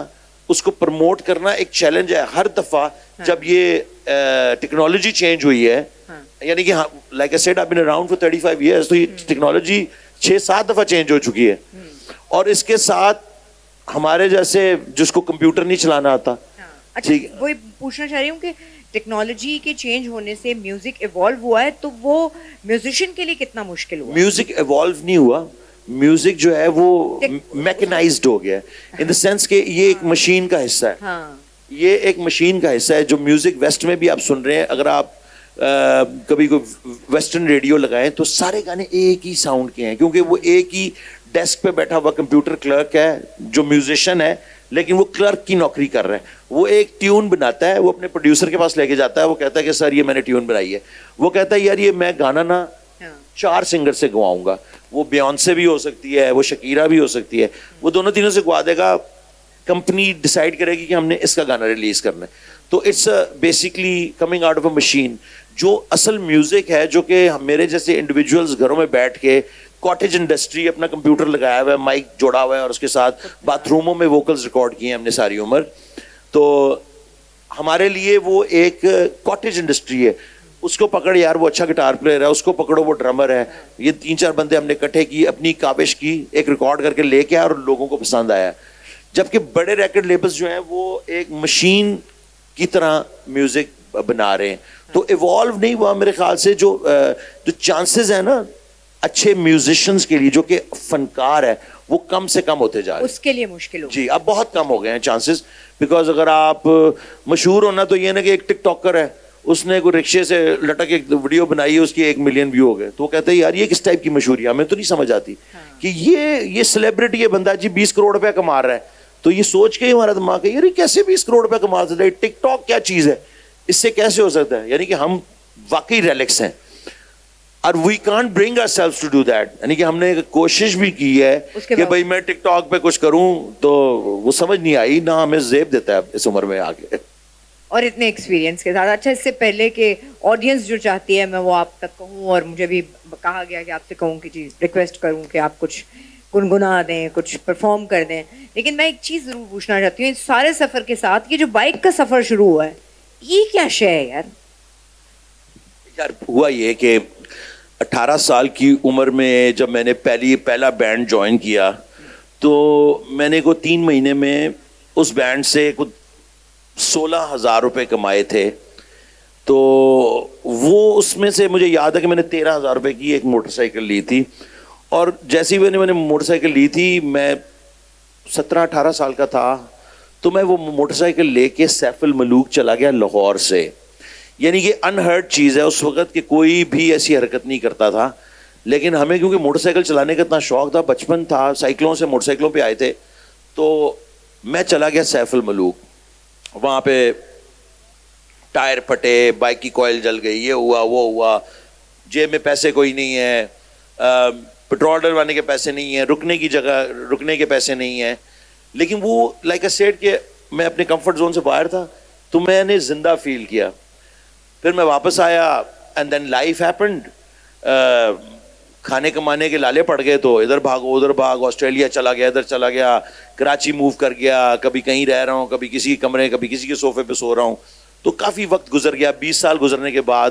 Speaker 1: اس کو پروموٹ کرنا ایک چیلنج ہے. ہر دفعہ جب یہ ٹیکنالوجی چینج ہوئی ہے, یعنی کہ like I said I been around for 35 years, تو یہ ٹیکنالوجی 6-7 دفعہ چینج ہو چکی ہے. اور اس کے ساتھ ہمارے جیسے جس کو کمپیوٹر نہیں چلانا آتا.
Speaker 2: اچھا, وہی پوچھنا چاہ رہی ہوں کہ ٹیکنالوجی کے چینج ہونے سے میوزک ایوالو ہوا ہے, تو وہ میوزیشین کے لیے کتنا مشکل ہوا؟
Speaker 1: میوزک ایوالو نہیں ہوا, میوزک جو ہے وہ میکنائزڈ ہو گیا ہے, ان دا سینس کہ یہ ایک مشین کا حصہ ہے. یہ ایک مشین کا حصہ ہے. جو میوزک ویسٹ میں بھی آپ سن رہے ہیں, اگر آپ کبھی کوئی ویسٹرن ریڈیو لگائیں تو سارے گانے ایک ہی ساؤنڈ کے ہیں, کیونکہ وہ ایک ہی ڈیسک پہ بیٹھا ہوا کمپیوٹر کلرک ہے جو میوزیشین ہے, لیکن وہ کلرک کی نوکری کر رہا ہے. وہ ایک ٹیون بناتا ہے, وہ اپنے پروڈیوسر کے پاس لے کے جاتا ہے, وہ کہتا ہے کہ سر یہ میں نے ٹیون بنائی ہے. وہ کہتا ہے یار یہ میں گانا نا 4 سنگر سے گواؤں گا, وہ بیونسے بھی ہو سکتی ہے, وہ شکیرا بھی ہو سکتی ہے, وہ دونوں تینوں سے گوا دے گا. کمپنی ڈیسائیڈ کرے گی کہ ہم نے اس کا گانا ریلیز کرنا ہے. تو it's basically coming out of a machine. جو اصل میوزک ہے, جو کہ میرے جیسے انڈیویجولز گھروں میں بیٹھ کے کاٹیج انڈسٹری, اپنا کمپیوٹر لگایا ہوا ہے, مائک جوڑا ہوا ہے, اور اس کے ساتھ باتھ روموں میں ووکلز ریکارڈ کیے ہیں ہم نے ساری عمر, تو ہمارے لیے وہ ایک کاٹیج انڈسٹری ہے. اس کو پکڑ یار وہ اچھا گٹار پلیئر ہے, اس کو پکڑو وہ ڈرمر ہے. یہ 3-4 بندے ہم نے اکٹھے کی, اپنی کاوش کی, ایک ریکارڈ کر کے لے کے آیا, اور لوگوں کو پسند آیا. جبکہ بڑے ریکارڈ لیبلز جو ہیں وہ ایک مشین کی طرح میوزک بنا رہے ہیں. تو ایوالو نہیں ہوا میرے خیال سے. جو چانسز ہیں نا اچھے میوزیشنز کے لیے, جو کہ فنکار ہے, وہ کم سے کم ہوتے جا رہے ہیں.
Speaker 2: اس کے لیے مشکل ہو
Speaker 1: جی, اب بہت کم ہو گئے ہیں چانسز. بیکاز اگر آپ مشہور ہونا تو یہ نا کہ ایک ٹک ٹاکر ہے, اس نے کوئی رکشے سے لٹک ایک ویڈیو بنائی ہے, اس کی 1 ملین ویو ہو گئے, تو وہ کہتے ہیں یار یہ کس ٹائپ کی مشہوری ہے, ہمیں تو نہیں سمجھ آتی کہ یہ سیلیبریٹی ہے بندہ جی 20 کروڑ روپے کما رہا ہے. تو یہ سوچ کے ہی ہمارا دماغ ہے یار یہ کیسے 20 کروڑ روپے کما سکتا ہے, ٹک ٹاک کیا چیز ہے, اس سے کیسے ہو سکتا ہے. یعنی کہ ہم واقعی ریلیکس ہیں, اور we can't bring our self to do that. یعنی کہ ہم نے کوشش بھی کی ہے کہ بھائی میں ٹک ٹاک پہ کچھ کروں, تو وہ سمجھ نہیں آئی, نہ ہمیں زیب دیتا ہے اس عمر میں آگے.
Speaker 2: اور اتنے ایکسپیرینس کے ساتھ. اچھا, اس سے پہلے کہ آڈینس جو چاہتی ہے میں وہ آپ تک کہوں, اور مجھے بھی کہا گیا کہ آپ سے کہوں کہ جی ریکویسٹ کروں کہ آپ کچھ گنگنا دیں, کچھ پرفارم کر دیں. لیکن میں ایک چیز ضرور پوچھنا چاہتی ہوں, اس سارے سفر کے ساتھ یہ جو بائک کا سفر شروع ہوا ہے, یہ کیا شے ہے یار؟
Speaker 1: یار ہوا یہ کہ 18 سال کی عمر میں جب میں نے پہلا بینڈ جوائن کیا, تو میں نے 3 مہینے میں اس بینڈ سے 16,000 روپے کمائے تھے. تو وہ اس میں سے مجھے یاد ہے کہ میں نے 13,000 روپے کی ایک موٹر سائیکل لی تھی. اور جیسی میں نے موٹر سائیکل لی تھی, میں 17-18 سال کا تھا, تو میں وہ موٹر سائیکل لے کے سیف الملوک چلا گیا لاہور سے. یعنی کہ انہرڈ چیز ہے اس وقت کہ کوئی بھی ایسی حرکت نہیں کرتا تھا, لیکن ہمیں کیونکہ موٹر سائیکل چلانے کا اتنا شوق تھا, بچپن تھا, سائیکلوں سے موٹر سائیکلوں پہ آئے تھے, تو میں چلا گیا سیف الملوک. وہاں پہ ٹائر پھٹے, بائک کی کوئل جل گئی, یہ ہوا وہ ہوا, جیب میں پیسے کوئی نہیں ہے, پٹرول ڈلوانے کے پیسے نہیں ہیں, رکنے کی جگہ رکنے کے پیسے نہیں ہیں. لیکن وہ لائک اے سیٹ کہ میں اپنے کمفرٹ زون سے باہر تھا, تو میں نے زندہ فیل کیا. پھر میں واپس آیا اینڈ دین لائف ہیپنڈ. کھانے کمانے کے لالے پڑ گئے, تو ادھر بھاگو ادھر بھاگ, آسٹریلیا چلا گیا, ادھر چلا گیا, کراچی موو کر گیا, کبھی کہیں رہ رہا ہوں, کبھی کسی کمرے, کبھی کسی کے صوفے پہ سو رہا ہوں. تو کافی وقت گزر گیا. 20 سال گزرنے کے بعد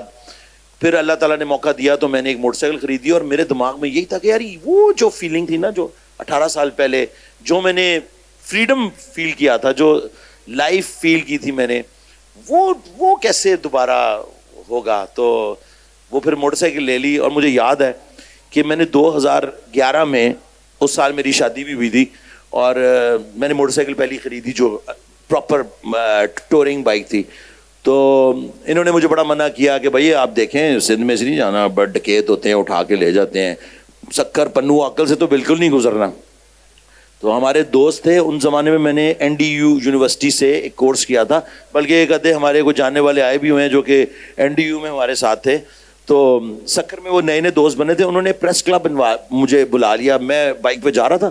Speaker 1: پھر اللہ تعالیٰ نے موقع دیا تو میں نے ایک موٹر سائیکل خریدی, اور میرے دماغ میں یہی تھا کہ یار وہ جو فیلنگ تھی نا, جو 18 سال پہلے جو میں نے فریڈم فیل کیا تھا, جو لائف فیل کی تھی میں نے, وہ کیسے دوبارہ ہوگا. تو وہ پھر موٹر سائیکل لے لی. اور مجھے یاد ہے کہ میں نے 2011 میں, اس سال میری شادی بھی ہوئی تھی, اور میں نے موٹر سائیکل پہلی خریدی جو پراپر ٹورنگ بائک تھی. تو انہوں نے مجھے بڑا منع کیا کہ بھائی آپ دیکھیں سندھ میں سے نہیں جانا, بڑے ڈکیت ہوتے ہیں, اٹھا کے لے جاتے ہیں, سکر پنو عقل سے تو بالکل نہیں گزرنا. تو ہمارے دوست تھے اس زمانے میں نے NDU یونیورسٹی سے ایک کورس کیا تھا, بلکہ ایک آدھے ہمارے کو جاننے والے آئے بھی ہوئے ہیں جو کہ NDU میں ہمارے ساتھ تھے. تو سکر میں وہ نئے نئے دوست بنے تھے, انہوں نے پریس کلب مجھے بلا لیا. میں بائک پہ جا رہا تھا,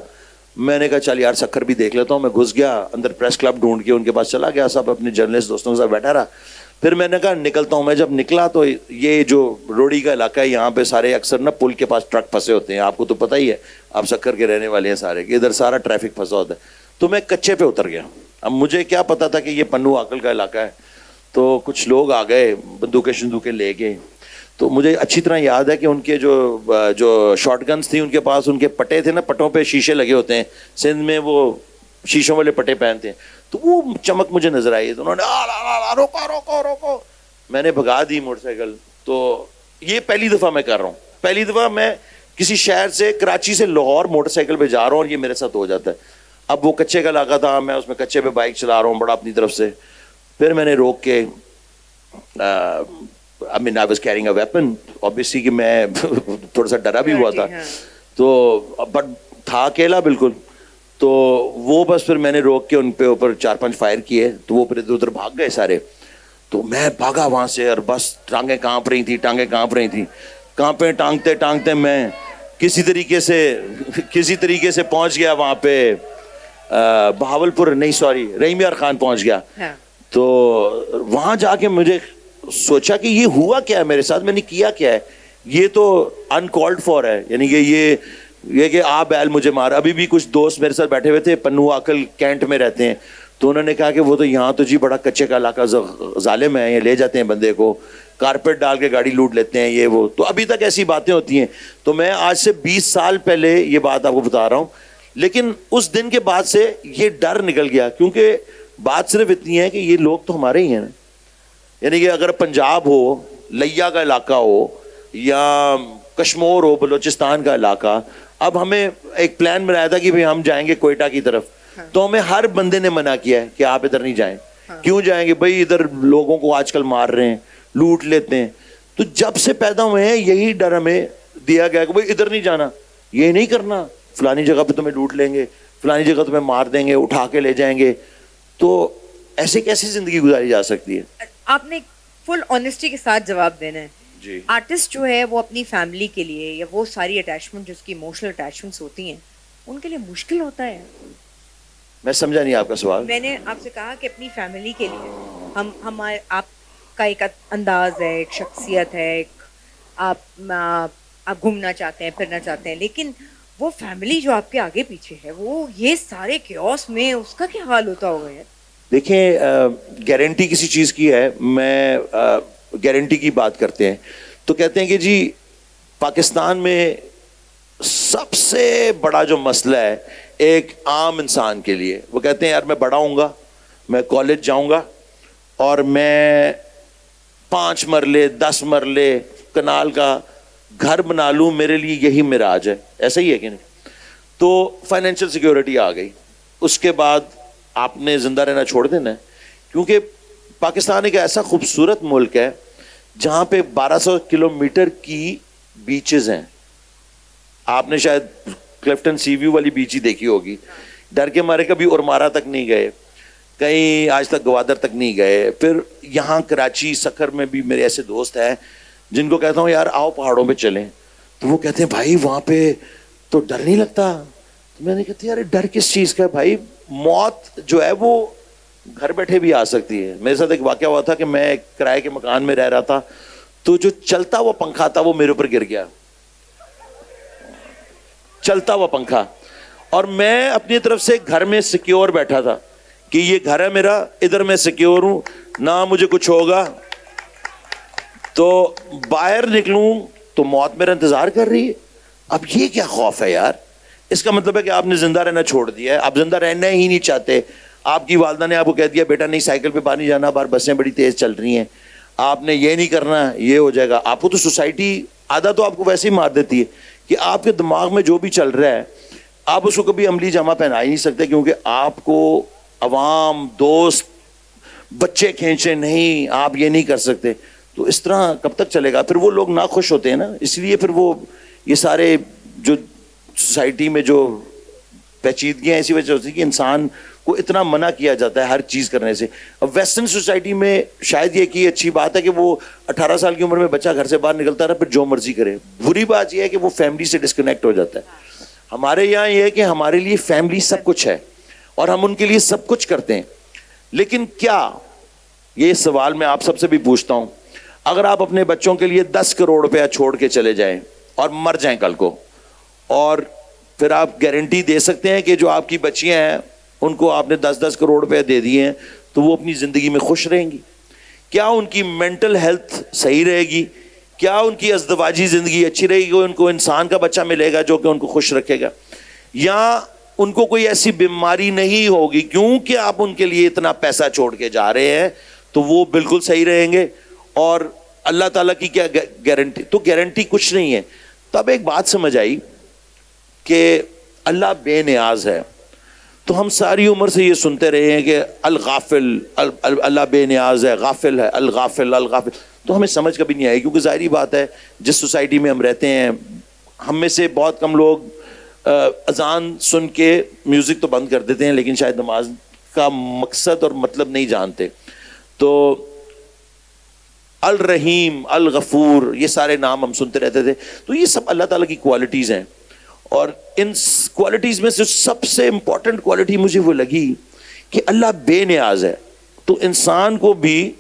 Speaker 1: میں نے کہا چل یار سکر بھی دیکھ لیتا ہوں. میں گھس گیا اندر, پریس کلب ڈھونڈ کے ان کے پاس چلا گیا, سب اپنے جرنلسٹ دوستوں کے ساتھ بیٹھا رہا. پھر میں نے کہا نکلتا ہوں. میں جب نکلا تو یہ جو روڑی کا علاقہ ہے, یہاں پہ سارے اکثر نا پل کے پاس ٹرک پھنسے ہوتے ہیں, آپ کو تو پتہ ہی ہے, آپ سکر کے رہنے والے ہیں سارے, کہ ادھر سارا ٹریفک پھنسا ہوتا ہے. تو میں کچے پہ اتر گیا. اب مجھے کیا پتا تھا کہ یہ پنو عقل کا علاقہ ہے. تو کچھ لوگ آ گئے بندوقیں شندوقیں لے کے. تو مجھے اچھی طرح یاد ہے کہ ان کے جو شارٹ گنز تھیں ان کے پاس, ان کے پٹے تھے نا, پٹوں پہ شیشے لگے ہوتے ہیں, سندھ میں وہ شیشوں والے پٹے پہنتے ہیں. تو وہ چمک مجھے نظر آئی, تو انہوں نے روکو روکو روکو, میں نے بھگا دی موٹر سائیکل. تو یہ پہلی دفعہ میں کر رہا ہوں, پہلی دفعہ میں کسی شہر سے, کراچی سے لاہور موٹر سائیکل پہ جا رہا ہوں, اور یہ میرے ساتھ ہو جاتا ہے. اب وہ کچے کا علاقہ تھا, میں اس میں کچے پہ بائک چلا رہا ہوں بڑا اپنی طرف سے. پھر میں نے روک کے I mean I was carrying a weapon obviously کہ میں تھوڑا سا ڈرا بھی ہوا تھا, تو بٹ تھا اکیلا بالکل. تو وہ بس پھر میں نے روک کے ان پہ اوپر 4-5 فائر کیے, تو وہ پھر ادھر ادھر بھاگ گئے سارے. تو میں بھاگا وہاں سے, اور بس ٹانگیں کانپ رہی تھیں, ٹانگیں کانپ رہی تھیں, کانپے ٹانگتے ٹانگتے میں کسی طریقے سے پہنچ گیا وہاں پہ, بہاولپور نہیں سوری رحیم یار خان پہنچ گیا. تو وہاں جا کے مجھے سوچا کہ یہ ہوا کیا ہے میرے ساتھ, میں نے کیا کیا ہے, یہ تو انکالڈ فار ہے. یعنی کہ یہ کہ آپ بیل مجھے مار. ابھی بھی کچھ دوست میرے ساتھ بیٹھے ہوئے تھے, پنو عقل کینٹ میں رہتے ہیں, تو انہوں نے کہا کہ وہ تو یہاں تو جی بڑا کچے کا علاقہ ظالم ہے, یہ لے جاتے ہیں بندے کو, کارپیٹ ڈال کے گاڑی لوٹ لیتے ہیں, یہ وہ. تو ابھی تک ایسی باتیں ہوتی ہیں. تو میں آج سے 20 سال پہلے یہ بات آپ کو بتا رہا ہوں, لیکن اس دن کے بعد سے یہ ڈر نکل گیا, کیونکہ بات صرف اتنی ہے کہ یہ لوگ تو ہمارے ہی ہیں. یعنی کہ اگر پنجاب ہو, لیا کا علاقہ ہو, یا کشمور ہو, بلوچستان کا علاقہ, اب ہمیں ایک پلان بنایا تھا کہ ہم جائیں گے کوئٹہ کی طرف, تو ہمیں ہر بندے نے منع کیا ہے کہ آپ ادھر نہیں جائیں. کیوں جائیں گے بھائی, ادھر لوگوں کو آج کل مار رہے ہیں, لوٹ لیتے ہیں. تو جب سے پیدا ہوئے ہیں یہی ڈر ہمیں دیا گیا کہ بھائی ادھر نہیں جانا, یہ نہیں کرنا, فلانی جگہ پہ تمہیں لوٹ لیں گے, فلانی جگہ تمہیں مار دیں گے, اٹھا کے لے جائیں گے. تو ایسے کیسی زندگی گزاری جا سکتی ہے؟
Speaker 2: آپ نے فل آنیسٹی کے ساتھ جواب دینا ہے.
Speaker 1: جی,
Speaker 2: آرٹسٹ جو ہے وہ اپنی فیملی کے لیے, یا وہ ساری اٹیچمنٹ جو اس کی ایموشنل اٹیچمنٹس ہوتی ہیں, ان کے لیے مشکل ہوتا ہے.
Speaker 1: میں سمجھا نہیں آپ کا سوال.
Speaker 2: میں نے آپ سے کہا کہ اپنی فیملی کے لیے ہمارے آپ کا ایک انداز ہے, ایک شخصیت ہے, ایک آپ گھومنا چاہتے ہیں, پھرنا چاہتے ہیں, لیکن وہ فیملی جو آپ کے آگے پیچھے ہے, وہ یہ سارے کیوس میں اس کا کیا حال ہوتا ہوگا یار؟
Speaker 1: دیکھیں, گارنٹی کسی چیز کی ہے, میں گارنٹی کی بات کرتے ہیں تو کہتے ہیں کہ جی پاکستان میں سب سے بڑا جو مسئلہ ہے ایک عام انسان کے لیے, وہ کہتے ہیں یار میں بڑا ہوں گا, میں کالج جاؤں گا, اور میں 5 مرلے 10 مرلے کنال کا گھر بنا لوں, میرے لیے یہی معراج ہے. ایسا ہی ہے کہ نہیں؟ تو فائنینشیل سیکیورٹی آ گئی, اس کے بعد آپ نے زندہ رہنا چھوڑ دینا ہے. کیونکہ پاکستان ایک ایسا خوبصورت ملک ہے جہاں پہ 1200 کلومیٹر کی بیچز ہیں. آپ نے شاید کلفٹن سی ویو والی بیچ ہی دیکھی ہوگی. ڈر کے مارے کبھی اورمارا تک نہیں گئے, کہیں آج تک گوادر تک نہیں گئے. پھر یہاں کراچی سکھر میں بھی میرے ایسے دوست ہیں جن کو کہتا ہوں یار آؤ پہاڑوں پہ چلیں, تو وہ کہتے ہیں بھائی وہاں پہ تو ڈر نہیں لگتا. تو میں نے کہتی یار ڈر کس چیز کا ہے بھائی, موت جو ہے وہ گھر بیٹھے بھی آ سکتی ہے. میرے ساتھ ایک واقعہ ہوا تھا کہ میں ایک کرائے کے مکان میں رہ رہا تھا, تو جو چلتا ہوا پنکھا تھا وہ میرے اوپر گر گیا, چلتا ہوا پنکھا. اور میں اپنی طرف سے گھر میں سیکیور بیٹھا تھا کہ یہ گھر ہے میرا, ادھر میں سیکیور ہوں, نہ مجھے کچھ ہوگا. تو باہر نکلوں تو موت میرا انتظار کر رہی ہے. اب یہ کیا خوف ہے یار؟ اس کا مطلب ہے کہ آپ نے زندہ رہنا چھوڑ دیا ہے, آپ زندہ رہنا ہی نہیں چاہتے. آپ کی والدہ نے آپ کو کہہ دیا بیٹا نہیں سائیکل پہ باہر نہیں جانا, باہر بسیں بڑی تیز چل رہی ہیں, آپ نے یہ نہیں کرنا, یہ ہو جائے گا. آپ کو تو سوسائٹی آدھا تو آپ کو ویسے ہی مار دیتی ہے کہ آپ کے دماغ میں جو بھی چل رہا ہے آپ اس کو کبھی عملی جامہ پہنا ہی نہیں سکتے, کیونکہ آپ کو عوام, دوست, بچے کھینچے نہیں, آپ یہ نہیں کر سکتے. تو اس طرح کب تک چلے گا؟ پھر وہ لوگ ناخوش ہوتے ہیں نا, اس لیے پھر وہ یہ سارے جو سوسائٹی میں جو پیچیدگیاں اسی وجہ سے ہوتی ہے کہ انسان کو اتنا منع کیا جاتا ہے ہر چیز کرنے سے. اب ویسٹرن سوسائٹی میں شاید یہ کہ اچھی بات ہے کہ وہ 18 سال کی عمر میں بچہ گھر سے باہر نکلتا رہا پھر جو مرضی کرے. بری بات یہ ہے کہ وہ فیملی سے ڈسکنیکٹ ہو جاتا ہے. ہمارے یہاں یہ ہے کہ ہمارے لیے فیملی سب کچھ ہے اور ہم ان کے لیے سب کچھ کرتے ہیں. لیکن کیا, یہ سوال میں آپ سب سے بھی پوچھتا ہوں, اگر آپ اپنے بچوں کے لیے 10 کروڑ روپیہ چھوڑ کے چلے جائیں اور مر جائیں کل کو, اور پھر آپ گارنٹی دے سکتے ہیں کہ جو آپ کی بچیاں ہیں ان کو آپ نے 10-10 کروڑ روپے دے دیے ہیں تو وہ اپنی زندگی میں خوش رہیں گی؟ کیا ان کی مینٹل ہیلتھ صحیح رہے گی؟ کیا ان کی ازدواجی زندگی اچھی رہے گی؟ ان کو انسان کا بچہ ملے گا جو کہ ان کو خوش رکھے گا؟ یا ان کو کوئی ایسی بیماری نہیں ہوگی کیونکہ آپ ان کے لیے اتنا پیسہ چھوڑ کے جا رہے ہیں تو وہ بالکل صحیح رہیں گے؟ اور اللہ تعالیٰ کی کیا گارنٹی؟ تو گارنٹی کچھ نہیں ہے. تب ایک بات سمجھ آئی کہ اللہ بے نیاز ہے. تو ہم ساری عمر سے یہ سنتے رہے ہیں کہ الغافل, اللہ بے نیاز ہے, غافل ہے, الغافل الغافل. تو ہمیں سمجھ کبھی نہیں آئی, کیونکہ ظاہری بات ہے جس سوسائٹی میں ہم رہتے ہیں ہم میں سے بہت کم لوگ اذان سن کے میوزک تو بند کر دیتے ہیں لیکن شاید نماز کا مقصد اور مطلب نہیں جانتے. تو الرحیم, الغفور, یہ سارے نام ہم سنتے رہتے تھے. تو یہ سب اللہ تعالیٰ کی کوالٹیز ہیں, اور ان کوالٹیز میں سے سب سے امپورٹنٹ کوالٹی مجھے وہ لگی کہ اللہ بے نیاز ہے. تو انسان کو بھی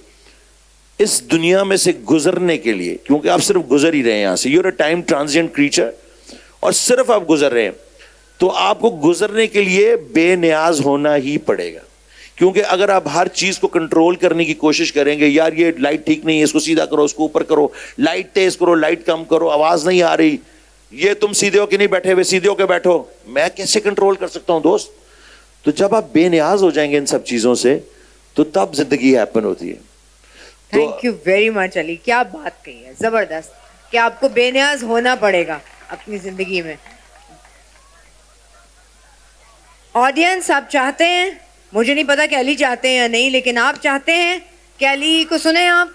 Speaker 1: اس دنیا میں سے گزرنے کے لیے, کیونکہ آپ صرف گزر ہی رہے ہیں یہاں سے, you are a time transient creature, اور صرف آپ گزر رہے ہیں, تو آپ کو گزرنے کے لیے بے نیاز ہونا ہی پڑے گا. کیونکہ اگر آپ ہر چیز کو کنٹرول کرنے کی کوشش کریں گے, یار یہ لائٹ ٹھیک نہیں ہے, اس کو سیدھا کرو, اس کو اوپر کرو, لائٹ تیز کرو, لائٹ کم کرو, آواز نہیں آ رہی, یہ تم سیدھے ہو کے نہیں بیٹھے ہوئے, سیدھے ہو کے بیٹھو, میں کیسے کنٹرول کر سکتا ہوں دوست؟ تو جب آپ بے نیاز ہو جائیں گے ان سب چیزوں سے تو تب زندگی ہیپن ہوتی ہے.
Speaker 2: تھینک یو ویری مچ علی, کیا بات کہی ہے, زبردست, کہ آپ کو بے نیاز ہونا پڑے گا اپنی زندگی میں. آڈینس آپ چاہتے ہیں, مجھے نہیں پتا کہ علی چاہتے ہیں یا نہیں, لیکن آپ چاہتے ہیں کہ علی کو سنیں آپ؟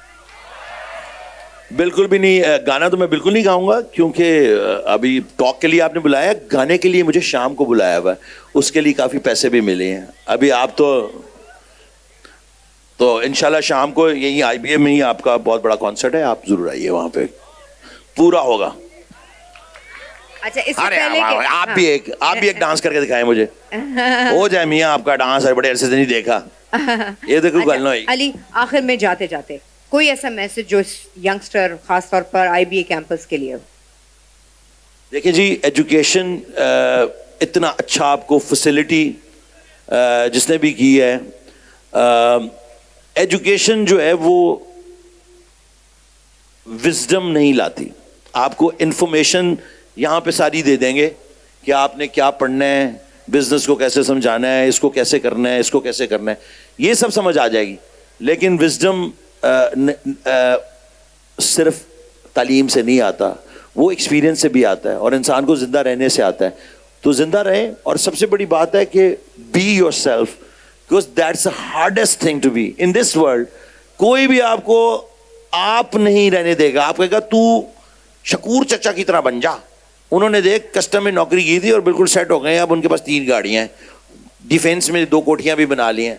Speaker 1: بالکل بھی نہیں. گانا تو میں بالکل نہیں گاؤں گا, کیونکہ ابھی ٹاک کے لیے آپ نے بلایا, گانے کے لیے مجھے شام کو بلایا ہوا ہے, اس کے لیے کافی پیسے بھی ملے ہیں. ابھی آپ تو انشاءاللہ شام کو یہی آئی بی اے میں ہی آپ کا بہت بڑا کانسرٹ ہے, آپ ضرور آئیے, وہاں پہ پورا ہوگا.
Speaker 2: اچھا, اس سے پہلے
Speaker 1: آپ بھی ایک ڈانس کر کے دکھائیں مجھے, ہو جائے میاں آپ کا ڈانس, بڑے عرصے سے نہیں دیکھا. یہ دیکھو گل نہیں.
Speaker 2: علی, آخر میں جاتے جاتے کوئی ایسا میسج جو ینگسٹر خاص طور پر آئی بی اے کیمپس کے لیے؟
Speaker 1: دیکھیں جی, ایجوکیشن اتنا اچھا آپ کو فیسلٹی جس نے بھی کی ہے, ایجوکیشن جو ہے وہ وزڈم نہیں لاتی. آپ کو انفارمیشن یہاں پہ ساری دے دیں گے کہ آپ نے کیا پڑھنا ہے, بزنس کو کیسے سمجھانا ہے, اس کو کیسے کرنا ہے, اس کو کیسے کرنا ہے, یہ سب سمجھ آ جائے گی. لیکن وزڈم صرف تعلیم سے نہیں آتا, وہ ایکسپیرینس سے بھی آتا ہے, اور انسان کو زندہ رہنے سے آتا ہے. تو زندہ رہیں, اور سب سے بڑی بات ہے کہ be yourself, Because that's the hardest thing to be in this world. کوئی بھی آپ کو آپ نہیں رہنے دے گا. آپ کہے گا تو شکور چچا کی طرح بن جا. انہوں نے دیکھ کسٹم میں نوکری کی تھی اور بالکل سیٹ ہو گئے ہیں. اب ان کے پاس 3 گاڑیاں ہیں, ڈیفینس میں 2 کوٹھیاں بھی بنا لی ہیں.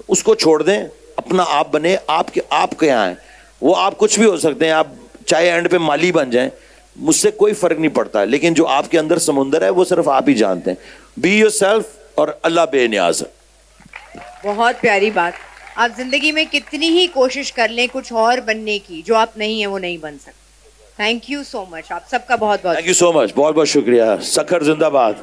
Speaker 1: اس کو چھوڑ دیں, اپنا آپ بنے. آپ کے یہاں ہیں وہ, آپ کچھ بھی ہو سکتے ہیں. آپ چاہے اینڈ پہ مالی بن جائیں, مجھ سے کوئی فرق نہیں پڑتا. لیکن جو آپ کے اندر سمندر ہے وہ صرف آپ ہی جانتے ہیں. بی یور سیلف, اور اللہ بے نیاز ہے.
Speaker 2: بہت پیاری بات. آپ زندگی میں کتنی ہی کوشش کر لیں کچھ اور بننے کی, جو آپ نہیں ہیں وہ نہیں بن سکتے. تھینک یو سو مچ. آپ سب کا بہت بہت
Speaker 1: تھینک یو سو مچ. بہت بہت شکریہ. سکھر زندہ باد.